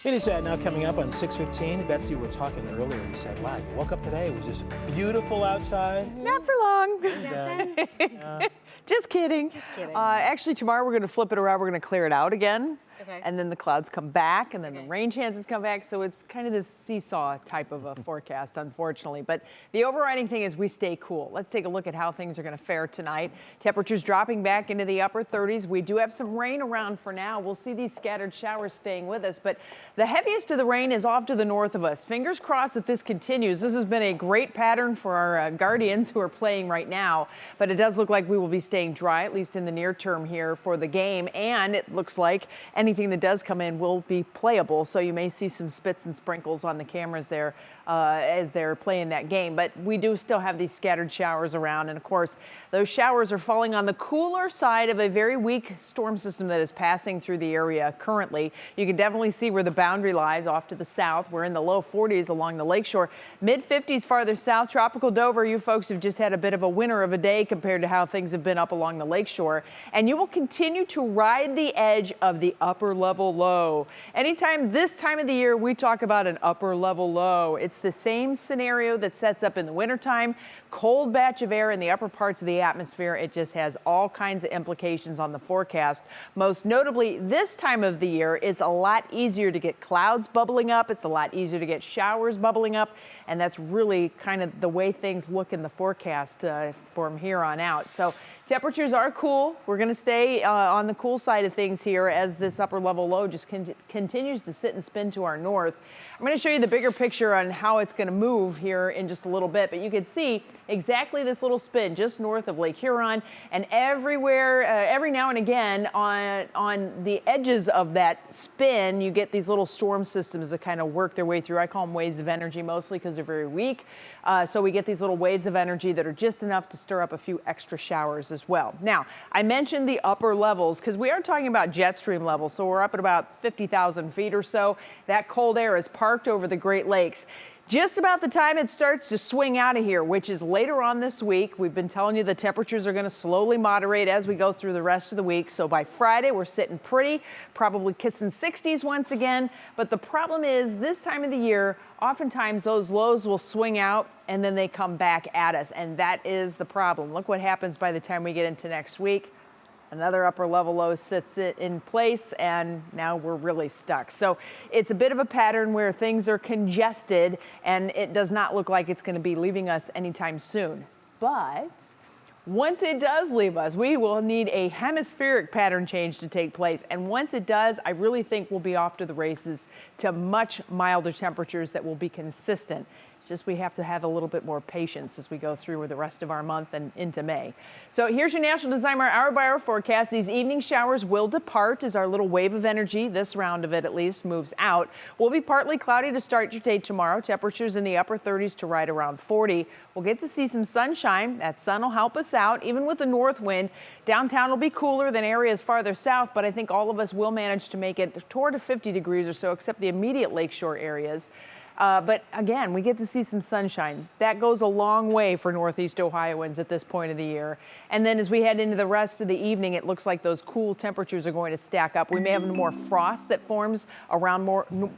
It is now coming up on 6:15. Betsy, we were talking earlier. You said, wow, you woke up today. It was just beautiful outside. Not for long. And, Just kidding. Just kidding. Actually, tomorrow we're going to flip it around. We're going to clear it out again. Okay. And then the clouds come back, and then the rain chances come back. So it's kind of this seesaw type of a forecast, unfortunately. But the overriding thing is we stay cool. Let's take a look at how things are going to fare tonight. Temperatures dropping back into the upper 30s. We do have some rain around for now. We'll see these scattered showers staying with us. But the heaviest of the rain is off to the north of us. Fingers crossed that this continues. This has been a great pattern for our Guardians who are playing right now. But it does look like we will be staying dry, at least in the near term here for the game. And it looks like anything that does come in will be playable, so you may see some spits and sprinkles on the cameras there as they're playing that game. But we do still have these scattered showers around, and of course those showers are falling on the cooler side of a very weak storm system that is passing through the area currently. You can definitely see where the boundary lies off to the south. We're in the low 40s along the lakeshore, mid 50s farther south. Tropical Dover, you folks have just had a bit of a winter of a day compared to how things have been up along the lakeshore, and you will continue to ride the edge of the upper level low. Anytime this time of the year we talk about an upper level low, it's the same scenario that sets up in the wintertime. Cold batch of air in the upper parts of the atmosphere. It just has all kinds of implications on the forecast. Most notably, this time of the year is a lot easier to get clouds bubbling up. It's a lot easier to get showers bubbling up, and that's really kind of the way things look in the forecast from here on out. So temperatures are cool. We're going to stay on the cool side of things here as this upper level low just continues to sit and spin to our north. I'm going to show you the bigger picture on how it's going to move here in just a little bit, but you can see exactly this little spin just north of Lake Huron, and everywhere, every now and again on the edges of that spin, you get these little storm systems that kind of work their way through. I call them waves of energy mostly because they're very weak. So we get these little waves of energy that are just enough to stir up a few extra showers as well. Now, I mentioned the upper levels because we are talking about jet stream levels. So we're up at about 50,000 feet or so. That cold air is parked over the Great Lakes. Just about the time it starts to swing out of here, which is later on this week. We've been telling you the temperatures are going to slowly moderate as we go through the rest of the week. So by Friday, we're sitting pretty, probably kissing 60s once again. But the problem is this time of the year, oftentimes those lows will swing out and then they come back at us. And that is the problem. Look what happens by the time we get into next week. Another upper level low sits it in place, and now we're really stuck. So it's a bit of a pattern where things are congested, and it does not look like it's going to be leaving us anytime soon. But once it does leave us, we will need a hemispheric pattern change to take place. And once it does, I really think we'll be off to the races to much milder temperatures that will be consistent. It's just we have to have a little bit more patience as we go through with the rest of our month and into May. So here's your National Designer hour-by-hour forecast. These evening showers will depart as our little wave of energy, this round of it at least, moves out. We'll be partly cloudy to start your day tomorrow. Temperatures in the upper 30s to right around 40. We'll get to see some sunshine. That sun will help us out, even with the north wind. Downtown will be cooler than areas farther south, but I think all of us will manage to make it toward 50 degrees or so, except the immediate lakeshore areas. But again, we get to see some sunshine. That goes a long way for Northeast Ohioans at this point of the year. And then as we head into the rest of the evening, it looks like those cool temperatures are going to stack up. We may have more frost that forms around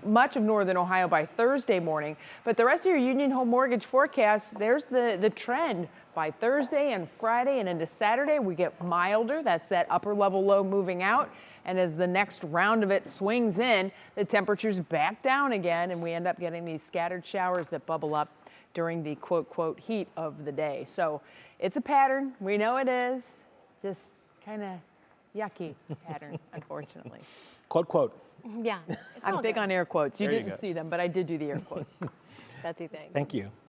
much of northern Ohio by Thursday morning. But the rest of your Union Home Mortgage forecast, there's the trend. By Thursday and Friday and into Saturday, we get milder. That's that upper level low moving out. And as the next round of it swings in, the temperatures back down again, and we end up getting these scattered showers that bubble up during the quote heat of the day. So it's a pattern. We know it is. Just kind of yucky pattern, unfortunately. Quote. Yeah. I'm big on air quotes. You There you didn't go. see them, but I did do the air quotes. Betsy, thanks. Thank you.